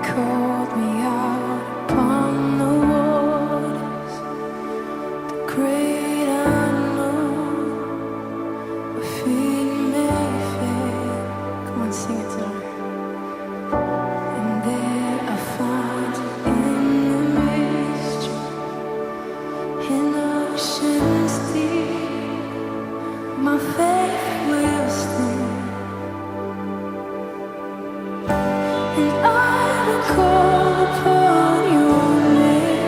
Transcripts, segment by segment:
called me out upon the waters, the great unknown, where feet may fail. Come on, sing it tonight. And there I find in the mystery, in oceans deep, my faith will stand. And I will call upon your name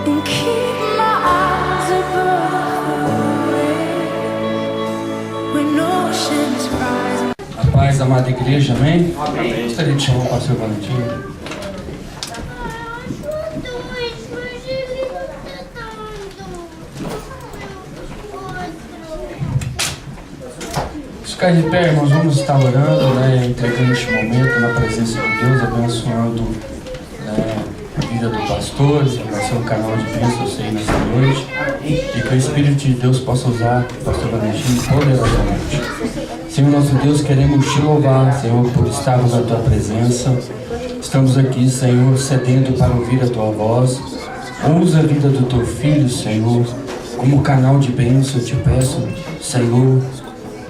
and keep my eyes above the waves when oceans rise. A paz, amada igreja, amém? Amém. Gostaria de chamar o pastor Valentim. Ficar de pé, irmãos, vamos estar orando, entregando este momento na presença de Deus, abençoando a vida do pastor, vai ser um canal de bênçãos aí nessa noite, e que o Espírito de Deus possa usar o pastor Valentim poderosamente. Senhor nosso Deus, queremos te louvar, Senhor, por estarmos na tua presença. Estamos aqui, Senhor, sedento para ouvir a tua voz. Usa a vida do teu filho, Senhor, como canal de bênção, eu te peço, Senhor.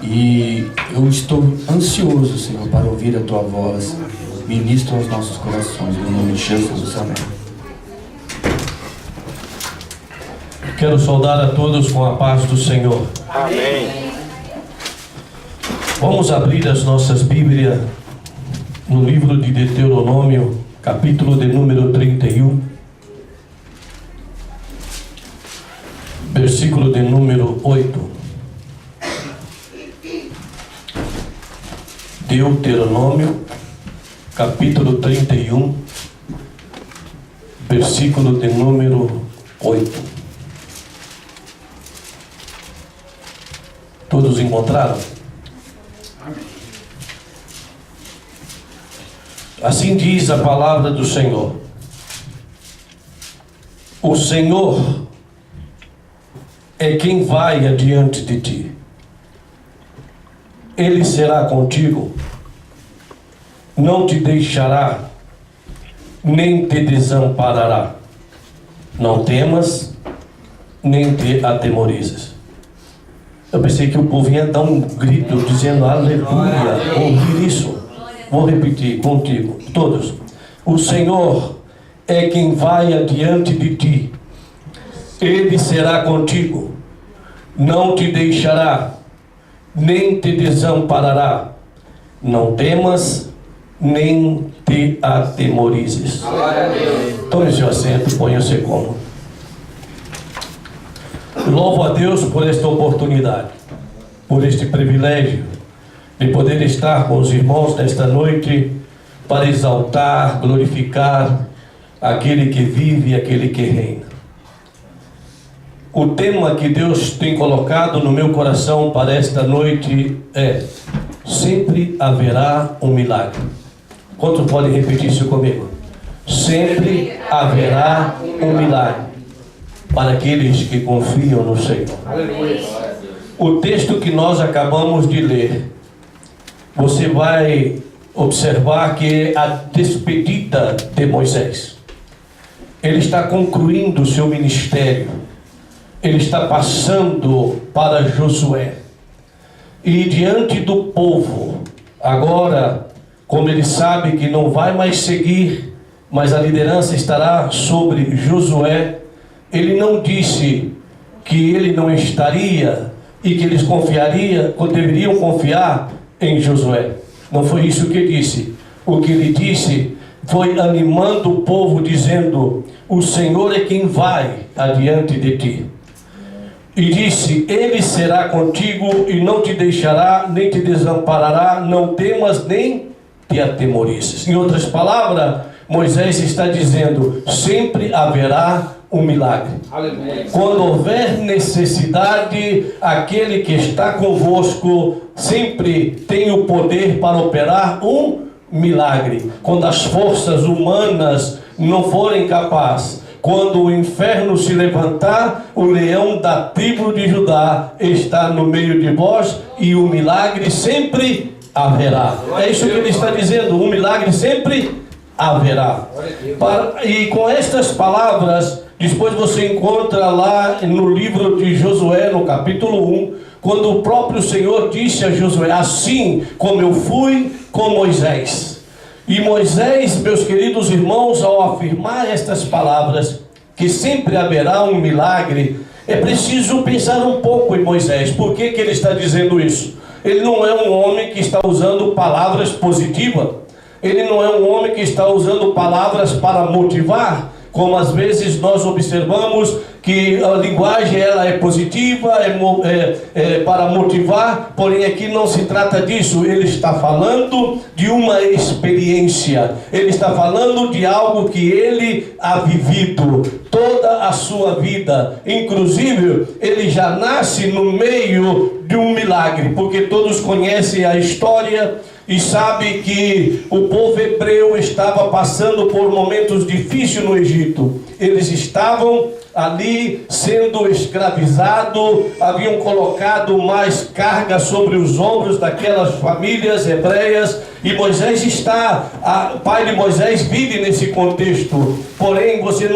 E eu estou ansioso, Senhor, para ouvir a tua voz. Ministra aos nossos corações, em nome de Jesus, amém. Quero saudar a todos com a paz do Senhor. Amém. Vamos abrir as nossas Bíblias no livro de Deuteronômio, capítulo de número 31, versículo de número 8. Deuteronômio, capítulo 31, versículo de número 8. Todos encontraram? Assim diz a palavra do Senhor. O Senhor é quem vai adiante de ti. Ele será contigo, não te deixará, nem te desamparará. Não temas, nem te atemorizes. Eu pensei que o povo ia dar um grito dizendo aleluia, ouvir isso. Vou repetir contigo, todos. O Senhor é quem vai adiante de ti. Ele será contigo, não te deixará, nem te desamparará. Não temas, nem te atemorizes. Tome seu assento, ponha-se cômodo. Louvo a Deus por esta oportunidade, por este privilégio de poder estar com os irmãos nesta noite para exaltar, glorificar aquele que vive e aquele que reina. O tema que Deus tem colocado no meu coração para esta noite é: sempre haverá um milagre. Quantos podem repetir isso comigo? Sempre haverá um milagre para aqueles que confiam no Senhor. O texto que nós acabamos de ler, você vai observar que é a despedida de Moisés. Ele está concluindo o seu ministério. Ele está passando para Josué. E diante do povo, agora, como ele sabe que não vai mais seguir, mas a liderança estará sobre Josué, ele não disse que ele não estaria e que eles deveriam confiar em Josué. Não foi isso que disse. O que ele disse foi animando o povo, dizendo: o Senhor é quem vai adiante de ti. E disse: ele será contigo e não te deixará, nem te desamparará. Não temas, nem te atemorizes. Em outras palavras, Moisés está dizendo: sempre haverá um milagre. Aleluia. Quando houver necessidade, aquele que está convosco sempre tem o poder para operar um milagre. Quando as forças humanas não forem capazes, quando o inferno se levantar, o leão da tribo de Judá está no meio de vós, e o milagre sempre haverá. É isso que ele está dizendo, um milagre sempre haverá. E com estas palavras, depois você encontra lá no livro de Josué, no capítulo 1, quando o próprio Senhor disse a Josué: assim como eu fui com Moisés. E Moisés, meus queridos irmãos, ao afirmar estas palavras, que sempre haverá um milagre, é preciso pensar um pouco em Moisés. Por que ele está dizendo isso? Ele não é um homem que está usando palavras positivas. Ele não é um homem que está usando palavras para motivar, como às vezes nós observamos que a linguagem ela é positiva, para motivar, porém aqui não se trata disso. Ele está falando de uma experiência, ele está falando de algo que ele ha vivido toda a sua vida. Inclusive, ele já nasce no meio de um milagre, porque todos conhecem a história e sabe que o povo hebreu estava passando por momentos difíceis no Egito. Eles estavam ali sendo escravizados, haviam colocado mais carga sobre os ombros daquelas famílias hebreias, e Moisés o pai de Moisés vive nesse contexto. Porém, você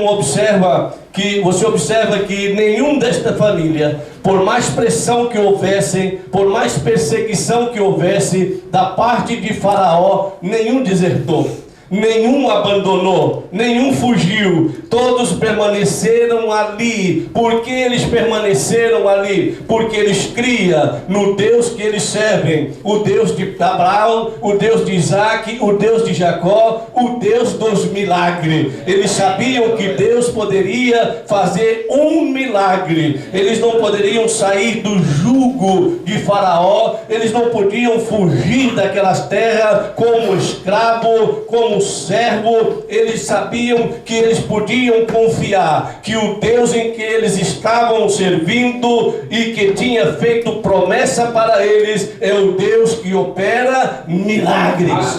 observa que nenhum desta família, por mais pressão que houvesse, por mais perseguição que houvesse da parte de Faraó, nenhum desertou, nenhum abandonou, nenhum fugiu. Todos permaneceram ali. Por que eles permaneceram ali? Porque eles criam no Deus que eles servem, o Deus de Abraão, o Deus de Isaac, o Deus de Jacó, o Deus dos milagres. Eles sabiam que Deus poderia fazer um milagre. Eles não poderiam sair do jugo de Faraó, eles não podiam fugir daquelas terras como escravo, como servo. Eles sabiam que eles podiam confiar que o Deus em que eles estavam servindo e que tinha feito promessa para eles é o Deus que opera milagres.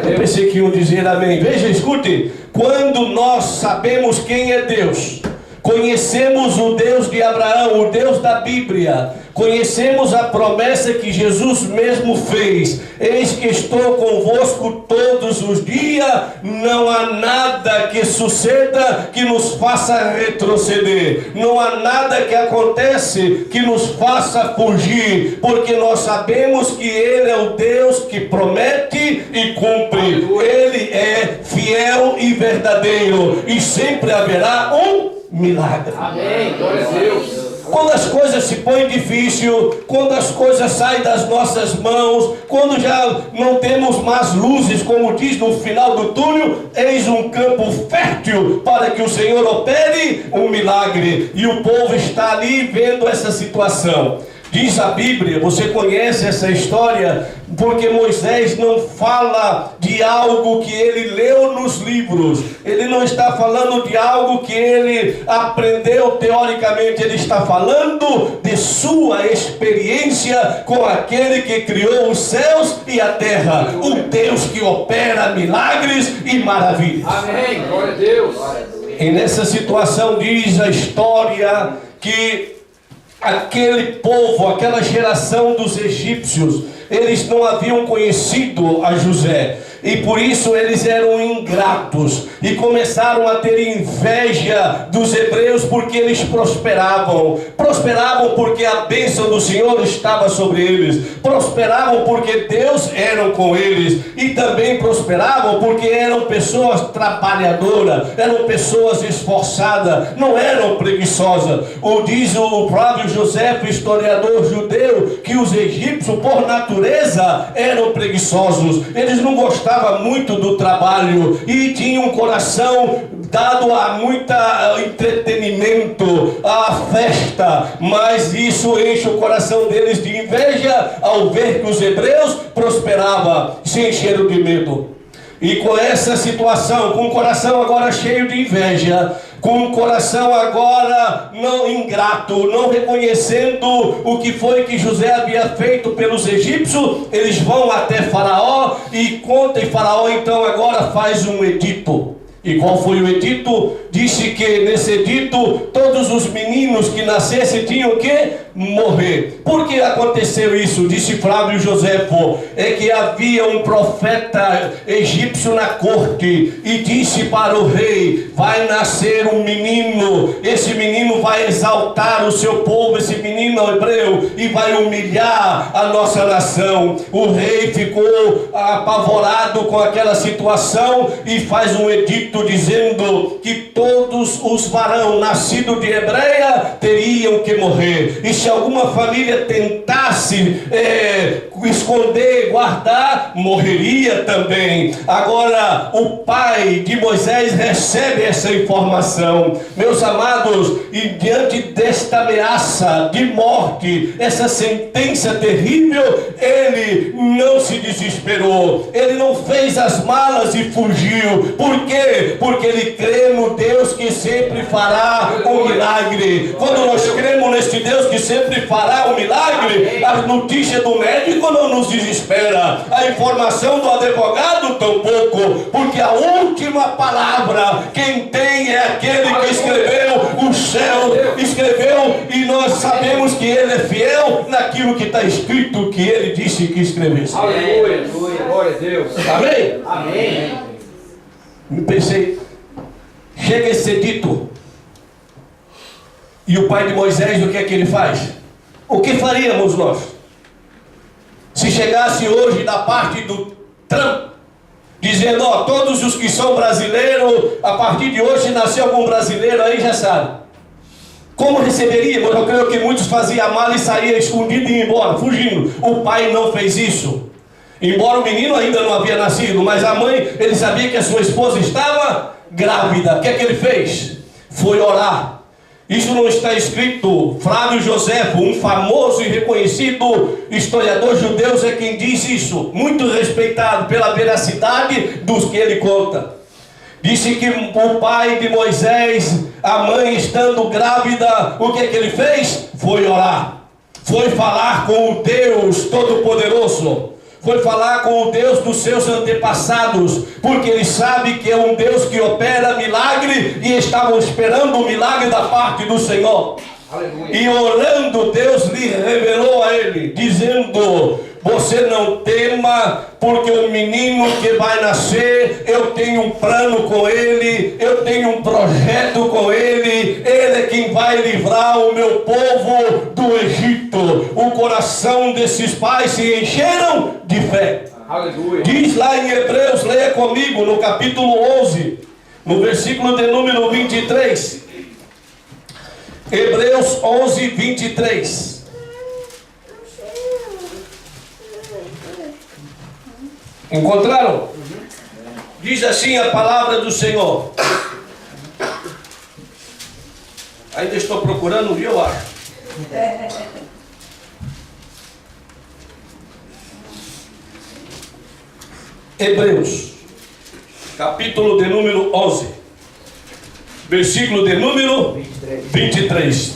Eu pensei que iam dizer amém. Veja, escute, quando nós sabemos quem é Deus, conhecemos o Deus de Abraão, o Deus da Bíblia, conhecemos a promessa que Jesus mesmo fez: eis que estou convosco todos os dias, não há nada que suceda que nos faça retroceder, não há nada que acontece que nos faça fugir, porque nós sabemos que Ele é o Deus que promete e cumpre. Ele é fiel e verdadeiro, e sempre haverá um milagre. Amém, glória a Deus. Quando as coisas se põem difícil, quando as coisas saem das nossas mãos, quando já não temos mais luzes, como diz no final do túnel, eis um campo fértil para que o Senhor opere um milagre. E o povo está ali vendo essa situação. Diz a Bíblia, você conhece essa história, porque Moisés não fala de algo que ele leu nos livros, ele não está falando de algo que ele aprendeu teoricamente, ele está falando de sua experiência com aquele que criou os céus e a terra, o Deus que opera milagres e maravilhas. Amém, glória a Deus. E nessa situação diz a história que aquele povo, aquela geração dos egípcios, eles não haviam conhecido a José, e por isso eles eram ingratos e começaram a ter inveja dos hebreus, porque eles prosperavam porque a bênção do Senhor estava sobre eles, prosperavam porque Deus era com eles, e também prosperavam porque eram pessoas trabalhadoras, eram pessoas esforçadas, não eram preguiçosas. Diz o próprio José, historiador judeu, que os egípcios por natureza eram preguiçosos, eles não gostavam muito do trabalho e tinham um coração dado a muito entretenimento, a festa, mas isso enche o coração deles de inveja ao ver que os hebreus prosperavam, se encheram de medo. E com essa situação, com o coração agora cheio de inveja, com o coração agora não ingrato, não reconhecendo o que foi que José havia feito pelos egípcios, eles vão até Faraó e contam, e Faraó então agora faz um edito. E qual foi o edito? Disse que nesse edito todos os meninos que nascessem tinham que morrer. Por que aconteceu isso? Disse Flávio Joséfo, é que havia um profeta egípcio na corte e disse para o rei: vai nascer um menino, esse menino vai exaltar o seu povo, esse menino hebreu, e vai humilhar a nossa nação. O rei ficou apavorado com aquela situação e faz um edito dizendo que todos os varão nascidos de hebreia teriam que morrer. E se alguma família tentasse esconder, guardar, morreria também. Agora o pai de Moisés recebe essa informação. Meus amados, e diante desta ameaça de morte, essa sentença terrível, ele não se desesperou, ele não fez as malas e fugiu. Por quê? Porque ele crê no Deus que sempre fará um milagre. Quando nós cremos neste Deus que sempre fará um milagre, a notícia do médico não nos desespera, a informação do advogado tampouco, porque a última palavra quem tem é aquele que escreveu o céu, escreveu, e nós sabemos que ele é fiel naquilo que está escrito que ele disse que escrevesse. Aleluia, glória a Deus. Amém? Amém. Me pensei, chega esse edito, e o pai de Moisés, o que é que ele faz? O que faríamos nós? Se chegasse hoje da parte do Trump, dizendo, ó, todos os que são brasileiros, a partir de hoje nasceu algum brasileiro aí, já sabe. Como receberíamos? Eu creio que muitos faziam a mala e saíam escondido e iam embora, fugindo. O pai não fez isso. Embora o menino ainda não havia nascido, mas a mãe, ele sabia que a sua esposa estava grávida. O que é que ele fez? Foi orar. Isso não está escrito. Flávio Joséfo, um famoso e reconhecido historiador judeu, é quem diz isso, muito respeitado pela veracidade dos que ele conta. Disse que o pai de Moisés, a mãe estando grávida, o que é que ele fez? Foi orar. Foi falar com o Deus Todo-Poderoso. Foi falar com o Deus dos seus antepassados, porque ele sabe que é um Deus que opera milagre, e estavam esperando o milagre da parte do Senhor. Aleluia. E orando, Deus lhe revelou a ele, dizendo: você não tema, porque o menino que vai nascer, eu tenho um plano com ele, eu tenho um projeto com ele é quem vai livrar o meu povo do Egito. O coração desses pais se encheram de fé. Aleluia. Diz lá em Hebreus, leia comigo, no capítulo 11, no versículo de número 23. Hebreus 11, 23. Encontraram? Diz assim a palavra do Senhor. Ainda estou procurando, viu, eu acho. Hebreus, capítulo de número 11, versículo de número 23.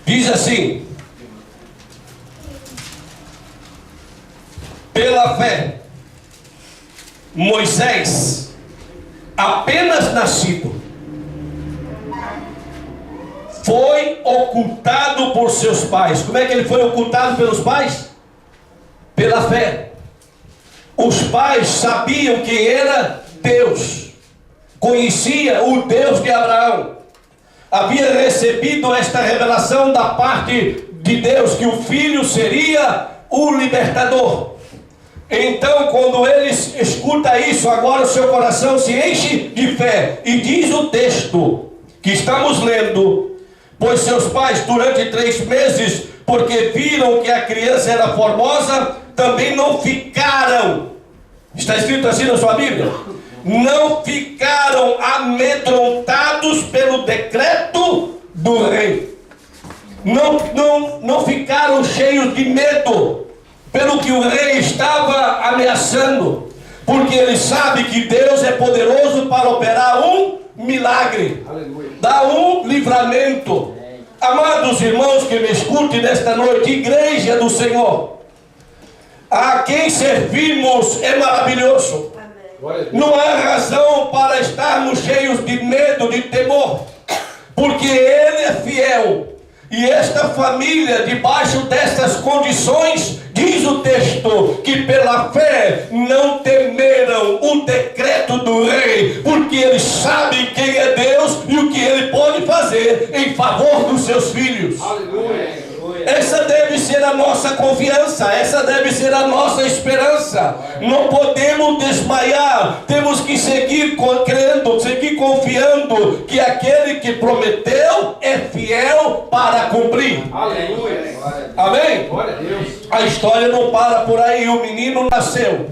Diz assim: pela fé, Moisés, apenas nascido, foi ocultado por seus pais. Como é que ele foi ocultado pelos pais? Pela fé. Os pais sabiam quem era Deus, conhecia o Deus de Abraão, havia recebido esta revelação da parte de Deus, que o filho seria o libertador. Então, quando eles escutam isso, agora o seu coração se enche de fé. E diz o texto que estamos lendo: pois seus pais, durante 3 meses, porque viram que a criança era formosa, também não ficaram, está escrito assim na sua Bíblia, não ficaram amedrontados pelo decreto do rei. Não ficaram cheios de medo pelo que o rei estava ameaçando, porque ele sabe que Deus é poderoso para operar um milagre. Aleluia. Dar um livramento. Amados irmãos que me escutem nesta noite, igreja do Senhor, a quem servimos é maravilhoso. Amém. Glória a Deus. Não há razão para estarmos cheios de medo, de temor, porque Ele é fiel. E esta família, debaixo destas condições, diz o texto, que pela fé não temeram o decreto do rei, porque eles sabem quem é Deus e o que Ele pode fazer em favor dos seus filhos. Aleluia. Essa deve ser a nossa confiança, essa deve ser a nossa esperança. Não podemos desmaiar, temos que seguir crendo, seguir confiando que aquele que prometeu é fiel para cumprir. Aleluia. Amém? Glória a Deus. A história não para por aí, o menino nasceu.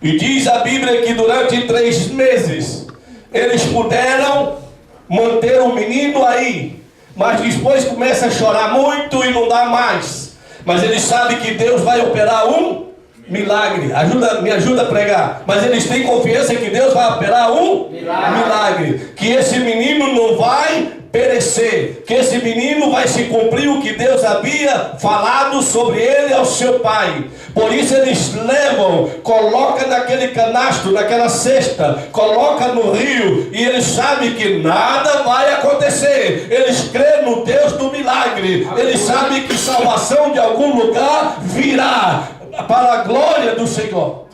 E diz a Bíblia que durante 3 meses eles puderam manter o menino aí. Mas depois começa a chorar muito e não dá mais. Mas eles sabem que Deus vai operar um milagre. Me ajuda a pregar. Mas eles têm confiança que Deus vai operar um milagre. Que esse menino não vai perecer. Que esse menino vai se cumprir o que Deus havia falado sobre ele ao seu pai. Por isso eles levam, colocam naquele canastro, naquela cesta, colocam no rio, e eles sabem que nada vai acontecer. Eles creem no Deus do milagre. Eles sabem que salvação de algum lugar virá para a glória do Senhor.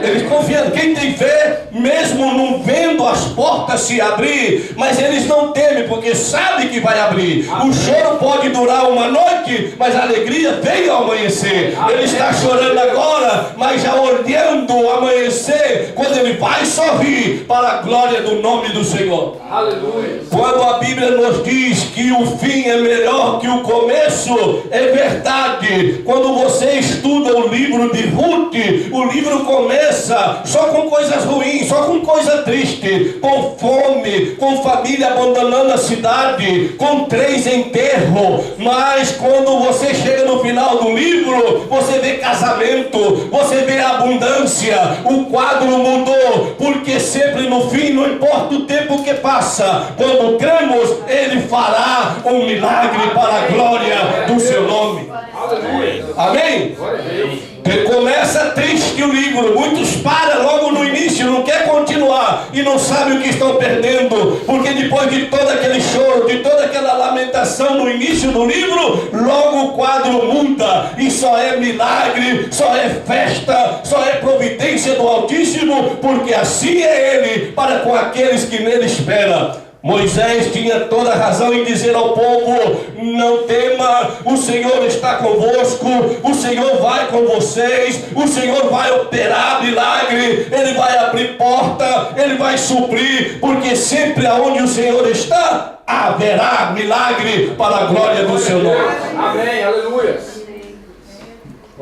Eles confiam. Quem tem fé, mesmo não vendo as portas se abrir, mas eles não temem, porque sabe que vai abrir. O choro pode durar uma noite, mas a alegria vem ao amanhecer. Ele está chorando agora, mas já olhando o amanhecer, quando ele vai sorrir para a glória do nome do Senhor. Aleluia. Quando a Bíblia nos diz que o fim é melhor que o começo, é verdade. Quando você estuda o livro de Ruth, o livro começa só com coisas ruins, só com coisa triste, com fome, com família abandonando a cidade, com 3 enterros. Mas quando você chega no final do livro, você vê casamento, você vê abundância. O quadro mudou, porque sempre no fim, não importa o tempo que passa, quando cremos, Ele fará um milagre para a glória do seu nome. Aleluia. Amém? Glória a Deus. Começa triste o livro, muitos param logo no início, não quer continuar e não sabem o que estão perdendo, porque depois de todo aquele choro, de toda aquela lamentação no início do livro, logo o quadro muda e só é milagre, só é festa, só é providência do Altíssimo, porque assim é Ele para com aqueles que nele esperam. Moisés tinha toda a razão em dizer ao povo: não tema, o Senhor está convosco, o Senhor vai com vocês, o Senhor vai operar milagre, Ele vai abrir porta, Ele vai suprir, porque sempre aonde o Senhor está, haverá milagre para a glória do seu nome. Amém. Aleluia.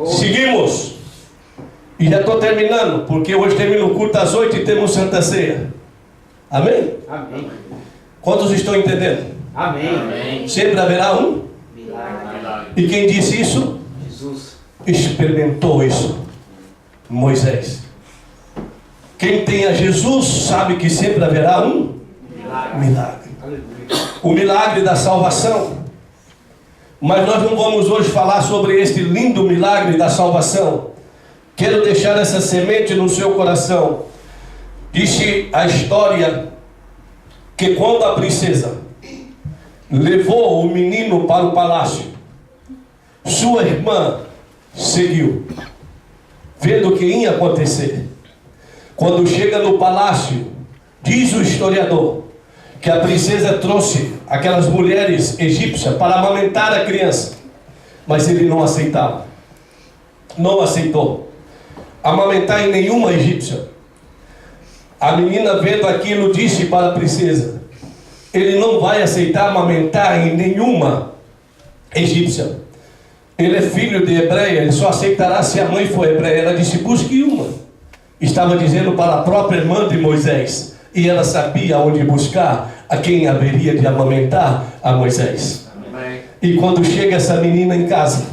Seguimos, e já estou terminando, porque hoje termina o culto às 8 e temos Santa Ceia. Amém? Amém. Quantos estão entendendo? Amém. Sempre haverá um. Milagre. E quem disse isso? Jesus. Experimentou isso. Moisés. Quem tem a Jesus sabe que sempre haverá um milagre. Aleluia. O milagre da salvação. Mas nós não vamos hoje falar sobre este lindo milagre da salvação. Quero deixar essa semente no seu coração. Disse a história que quando a princesa levou o menino para o palácio, sua irmã seguiu, vendo o que ia acontecer. Quando chega no palácio, diz o historiador que a princesa trouxe aquelas mulheres egípcias para amamentar a criança, mas ele não aceitava, não aceitou amamentar em nenhuma egípcia. A menina, vendo aquilo, disse para a princesa: ele não vai aceitar amamentar em nenhuma egípcia. Ele é filho de hebreia, ele só aceitará se a mãe for hebreia. Ela disse: busque uma. Estava dizendo para a própria irmã de Moisés, e ela sabia onde buscar a quem haveria de amamentar a Moisés. Amém. E quando chega essa menina em casa,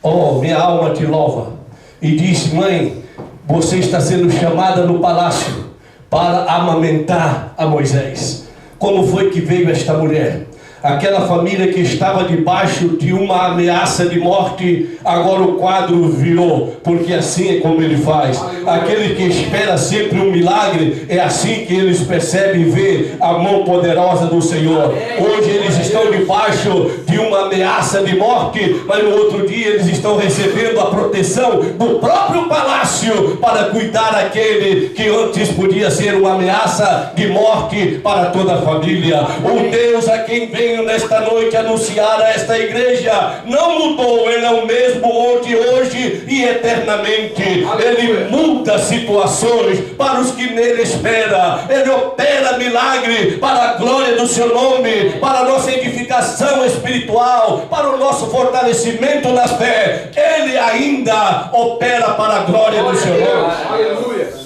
oh, minha alma te louva, e disse: mãe, você está sendo chamada no palácio para amamentar a Moisés. Como foi que veio esta mulher? Aquela família que estava debaixo de uma ameaça de morte, agora o quadro virou, porque assim é como ele faz. Aquele que espera sempre um milagre, é assim que eles percebem e vê a mão poderosa do Senhor. Hoje eles estão debaixo de uma ameaça de morte, mas no outro dia eles estão recebendo a proteção do próprio palácio para cuidar daquele que antes podia ser uma ameaça de morte para toda a família. O Deus a quem venho nesta noite anunciar a esta igreja não mudou. Ele é o mesmo ontem, hoje e eternamente. Ele muda situações para os que nele esperam. Ele opera milagre para a glória do seu nome, para a nossa edificação espiritual, para o nosso fortalecimento na fé. Ele ainda opera para a glória do seu nome. Aleluia.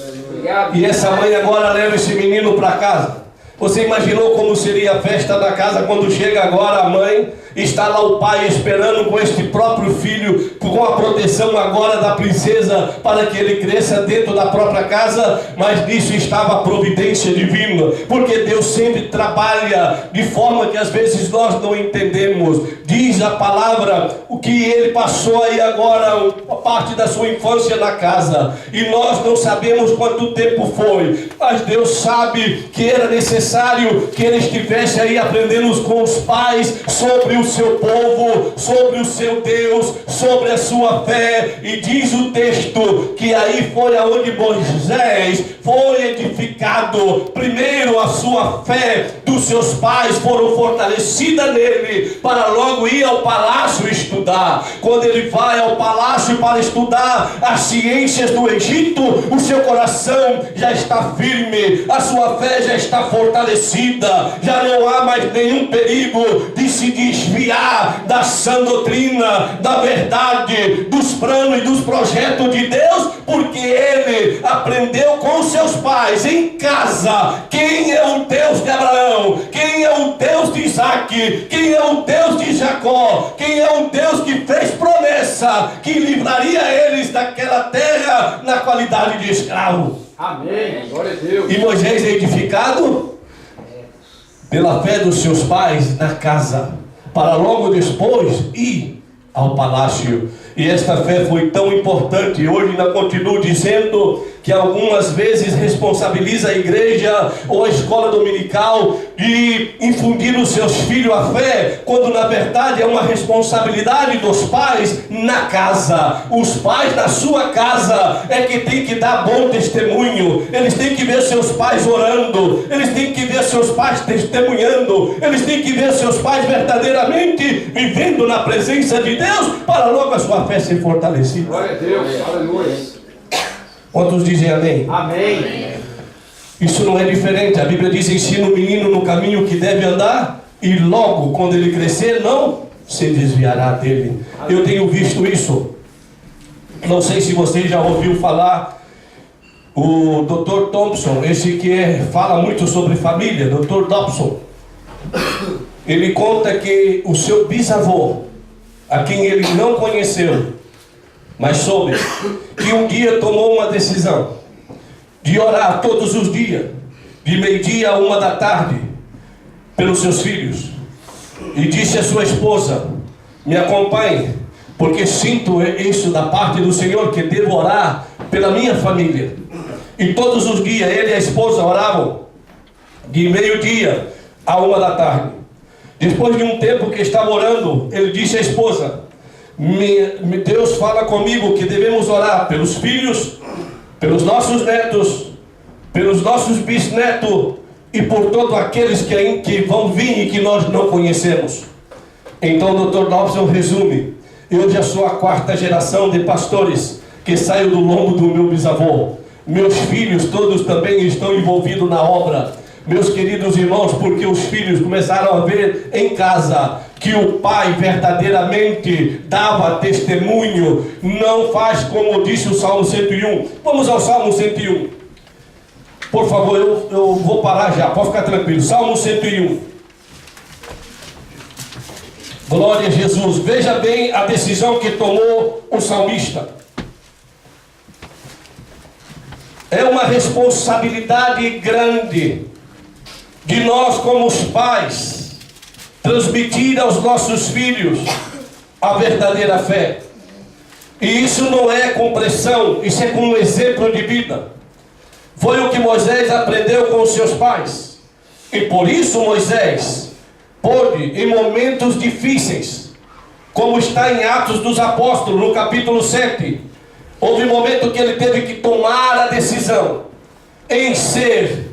E essa mãe agora leva esse menino para casa. Você imaginou como seria a festa da casa quando chega agora a mãe? Está lá o pai esperando com este próprio filho, com a proteção agora da princesa, para que ele cresça dentro da própria casa. Mas nisso estava a providência divina, porque Deus sempre trabalha de forma que às vezes nós não entendemos. Diz a palavra o que ele passou aí agora, a parte da sua infância na casa, e nós não sabemos quanto tempo foi, mas Deus sabe que era necessário que ele estivesse aí aprendendo com os pais sobre o seu povo, sobre o seu Deus, sobre a sua fé. E diz o texto que aí foi aonde Moisés foi edificado. Primeiro a sua fé dos seus pais foram fortalecida nele, para logo ir ao palácio estudar. Quando ele vai ao palácio para estudar as ciências do Egito, o seu coração já está firme, a sua fé já está fortalecida, já não há mais nenhum perigo de se desviar da sã doutrina, da verdade, dos planos e dos projetos de Deus, porque ele aprendeu com seus pais em casa quem é o Deus de Abraão, quem é o Deus de Isaac, quem é o Deus de Jacó, quem é o Deus que fez promessa que livraria eles daquela terra na qualidade de escravo. Amém. Glória a Deus. E Moisés é edificado pela fé dos seus pais na casa, para logo depois ir ao palácio. E esta fé foi tão importante. Hoje ainda continuo dizendo que algumas vezes responsabiliza a igreja ou a escola dominical de infundir nos seus filhos a fé, quando na verdade é uma responsabilidade dos pais na casa. Os pais na sua casa é que tem que dar bom testemunho. Eles têm que ver seus pais orando, eles têm que ver seus pais testemunhando, eles têm que ver seus pais verdadeiramente vivendo na presença de Deus, para logo a sua fé ser fortalecida. Glória a Deus. Aleluia. Quantos dizem amém? Amém. Isso não é diferente. A Bíblia diz: ensina o menino no caminho que deve andar, e logo quando ele crescer não se desviará dele. Eu tenho visto isso. Não sei se você já ouviu falar o Dr. Thompson, esse que fala muito sobre família, Dr. Thompson. Ele conta que o seu bisavô, a quem ele não conheceu, mas soube, que um dia tomou uma decisão de orar todos os dias, de meio-dia a 1h, pelos seus filhos, e disse à sua esposa: me acompanhe, porque sinto isso da parte do Senhor, que devo orar pela minha família. E todos os dias ele e a esposa oravam de meio-dia a 1h. Depois de um tempo que estava orando, ele disse à esposa: Deus fala comigo que devemos orar pelos filhos, pelos nossos netos, pelos nossos bisnetos e por todos aqueles que vão vir e que nós não conhecemos. Então o Dr. Dobson resume: eu já sou a 4ª geração de pastores que saiu do lombo do meu bisavô. Meus filhos todos também estão envolvidos na obra. Meus queridos irmãos, porque os filhos começaram a ver em casa que o pai verdadeiramente dava testemunho, não faz como disse o Salmo 101. Vamos ao Salmo 101. Por favor, eu vou parar já, pode ficar tranquilo. Salmo 101. Glória a Jesus. Veja bem a decisão que tomou o salmista. É uma responsabilidade grande de nós como os pais transmitir aos nossos filhos a verdadeira fé. E isso não é com pressão, isso é com um exemplo de vida. Foi o que Moisés aprendeu com os seus pais. E por isso Moisés pôde, em momentos difíceis, como está em Atos dos Apóstolos, no capítulo 7, houve um momento que ele teve que tomar a decisão em ser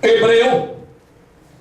hebreu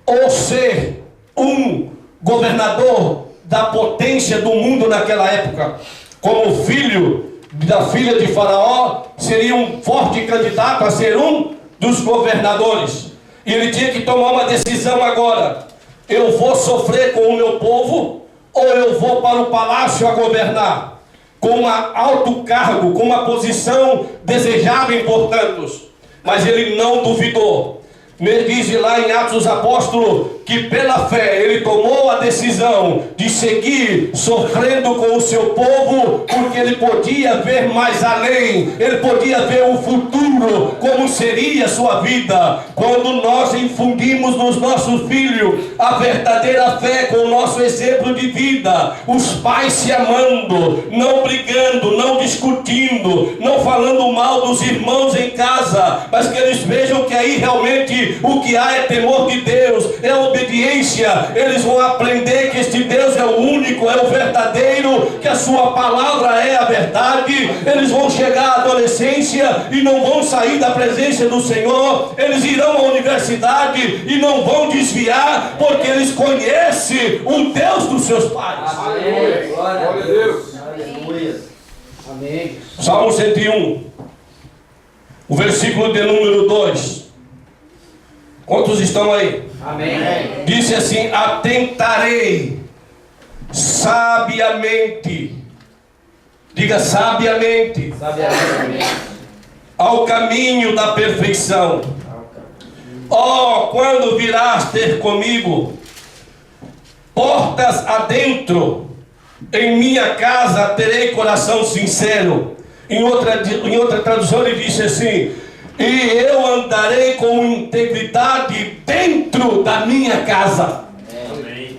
ou ser um governador da potência do mundo naquela época. Como filho da filha de Faraó, seria um forte candidato a ser um dos governadores. E ele tinha que tomar uma decisão agora: eu vou sofrer com o meu povo, ou eu vou para o palácio a governar, com um alto cargo, com uma posição desejável portanto. Mas ele não duvidou. Me diz lá em Atos dos Apóstolos que pela fé ele tomou a decisão de seguir sofrendo com o seu povo, porque ele podia ver mais além, ele podia ver o futuro, como seria a sua vida. Quando nós infundimos nos nossos filhos a verdadeira fé com o nosso exemplo de vida, os pais se amando, não brigando, não discutindo, não falando mal dos irmãos em casa, mas que eles vejam que aí realmente o que há é temor de Deus, é obediência. Eles vão aprender que este Deus é o único, é o verdadeiro, que a sua palavra é a verdade. Eles vão chegar à adolescência e não vão sair da presença do Senhor. Eles irão à universidade e não vão desviar, porque eles conhecem o Deus dos seus pais. Aleluia. Glória a Deus. Aleluia. Amém. Salmo 101, o versículo de número 2. Quantos estão aí? Amém. Disse assim: atentarei sabiamente, diga sabiamente, ao caminho da perfeição. Oh, quando virás ter comigo, portas adentro, em minha casa terei coração sincero. Em outra tradução ele disse assim: e eu andarei com integridade dentro da minha casa. Amém.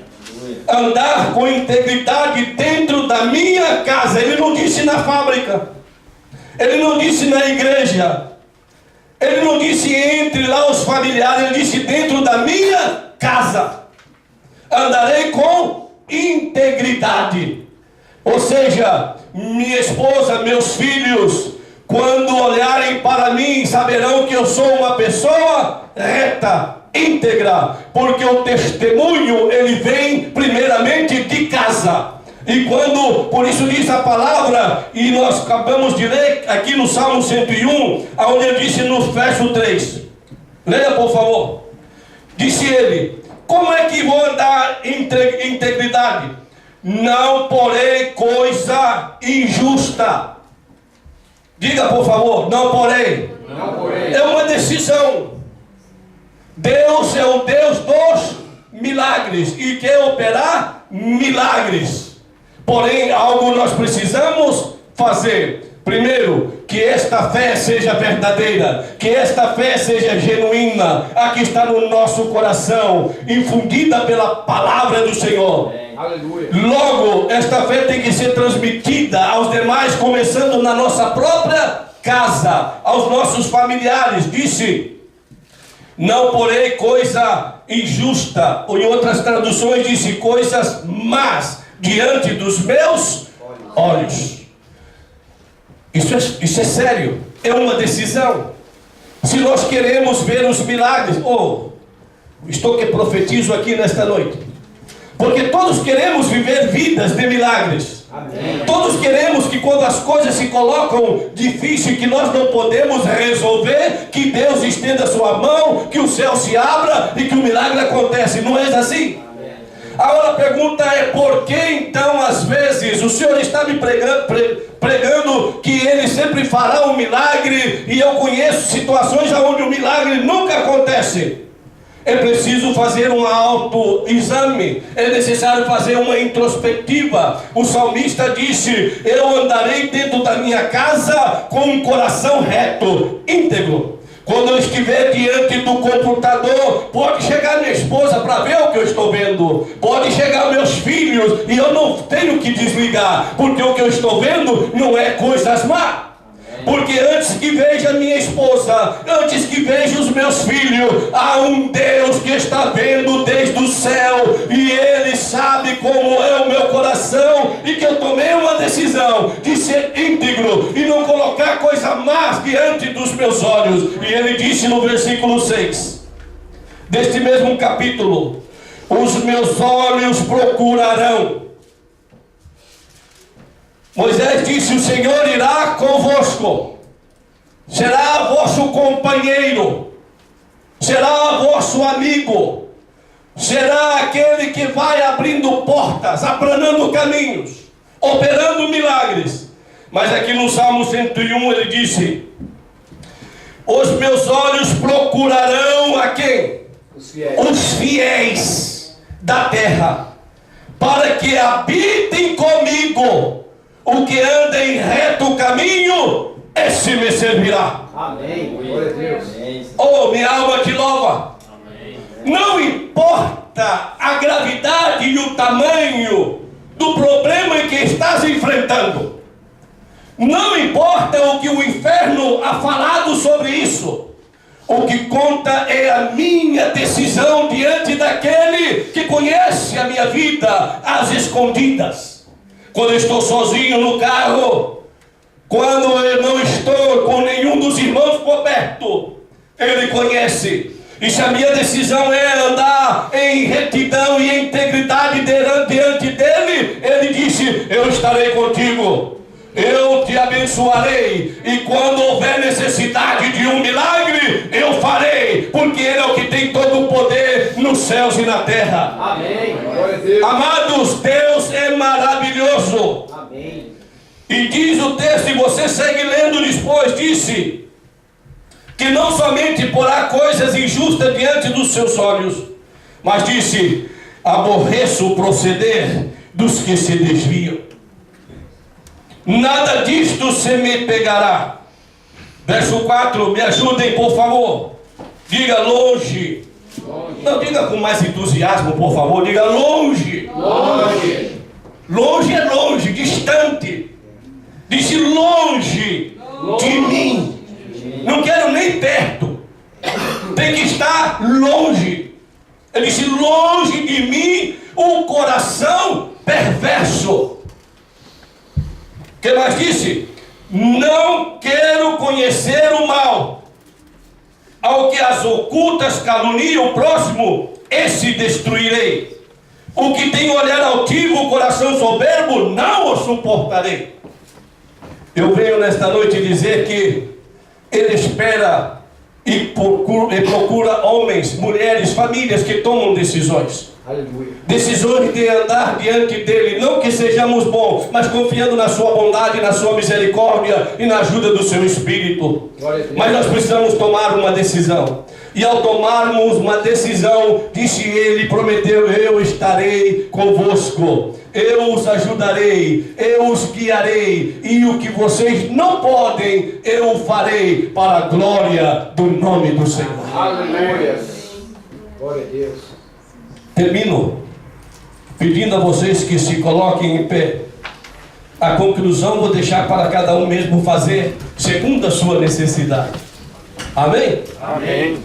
Andar com integridade dentro da minha casa. Ele não disse na fábrica, ele não disse na igreja, ele não disse entre lá os familiares, ele disse dentro da minha casa. Andarei com integridade. Ou seja, minha esposa, meus filhos, quando olharem para mim, saberão que eu sou uma pessoa reta, íntegra, porque o testemunho, ele vem primeiramente de casa. E quando, por isso diz a palavra, e nós acabamos de ler aqui no Salmo 101, onde ele disse no verso 3, leia por favor. Disse ele: como é que vou andar em integridade? Não porei coisa injusta. Diga por favor, não porei. Não porei. É uma decisão. Deus é o Deus dos milagres e quer operar milagres. Porém, algo nós precisamos fazer. Primeiro, que esta fé seja verdadeira, que esta fé seja genuína, a que está no nosso coração, infundida pela palavra do Senhor. Aleluia. Logo, esta fé tem que ser transmitida aos demais, começando na nossa própria casa, aos nossos familiares. Disse: não porei coisa injusta, ou em outras traduções disse coisas más diante dos meus olhos. Isso é sério, é uma decisão. Se nós queremos ver os milagres, estou que profetizo aqui nesta noite, porque todos queremos viver vidas de milagres. Amém. Todos queremos que quando as coisas se colocam difíceis, que nós não podemos resolver, que Deus estenda a sua mão, que o céu se abra e que o milagre acontece. Não é assim? Amém. Agora a pergunta é: por que então às vezes o Senhor está me pregando que Ele sempre fará um milagre, e eu conheço situações onde o milagre nunca acontece? É preciso fazer um autoexame, é necessário fazer uma introspectiva. O salmista disse: eu andarei dentro da minha casa com um coração reto, íntegro. Quando eu estiver diante do computador, pode chegar minha esposa para ver o que eu estou vendo. Pode chegar meus filhos e eu não tenho que desligar, porque o que eu estou vendo não é coisas más. Porque antes que veja minha esposa, antes que veja os meus filhos, há um Deus que está vendo desde o céu, e Ele sabe como é o meu coração, e que eu tomei uma decisão de ser íntegro e não colocar coisa má diante dos meus olhos. E Ele disse no versículo 6 deste mesmo capítulo: os meus olhos procurarão. Moisés disse: o Senhor irá convosco, será vosso companheiro, será vosso amigo, será aquele que vai abrindo portas, aplanando caminhos, operando milagres. Mas aqui no Salmo 101 ele disse: os meus olhos procurarão a quem? Os fiéis da terra, para que habitem comigo. O que anda em reto caminho, esse me servirá. Amém. Glória a Deus. Oh, minha alma te louva. Amém. Não importa a gravidade e o tamanho do problema que estás enfrentando. Não importa o que o inferno ha falado sobre isso. O que conta é a minha decisão diante daquele que conhece a minha vida às escondidas. Quando eu estou sozinho no carro, quando eu não estou com nenhum dos irmãos por perto, Ele conhece. E se a minha decisão é andar em retidão e integridade diante dEle, Ele disse: eu estarei contigo, eu te abençoarei, e quando houver necessidade de um milagre, eu farei, porque Ele é o que tem todo o poder nos céus e na terra. Amém. Amados, Deus é maravilhoso. Amém. E diz o texto, e você segue lendo depois, disse que não somente porá coisas injustas diante dos seus olhos, mas disse: aborreço o proceder dos que se desviam. Nada disto se me pegará. Verso 4, me ajudem por favor. Diga longe. Não, diga com mais entusiasmo por favor. Diga longe. Longe. Longe é longe, distante. Disse longe de mim. Não quero nem perto. Tem que estar longe. Ele disse: longe de mim o coração perverso. O que mais disse? Não quero conhecer o mal. Ao que as ocultas caluniam o próximo, esse destruirei. O que tem olhar altivo, o coração soberbo, não o suportarei. Eu venho nesta noite dizer que Ele espera e procura homens, mulheres, famílias que tomam decisões. Aleluia. Decisões de andar diante dEle, não que sejamos bons, mas confiando na sua bondade, na sua misericórdia e na ajuda do seu Espírito. Mas nós precisamos tomar uma decisão. E ao tomarmos uma decisão, disse Ele, prometeu: eu estarei convosco, eu os ajudarei, eu os guiarei, e o que vocês não podem, eu farei para a glória do nome do Senhor. Aleluia. Glória a Deus. Termino pedindo a vocês que se coloquem em pé. A conclusão vou deixar para cada um mesmo fazer, segundo a sua necessidade. Amém? Amém.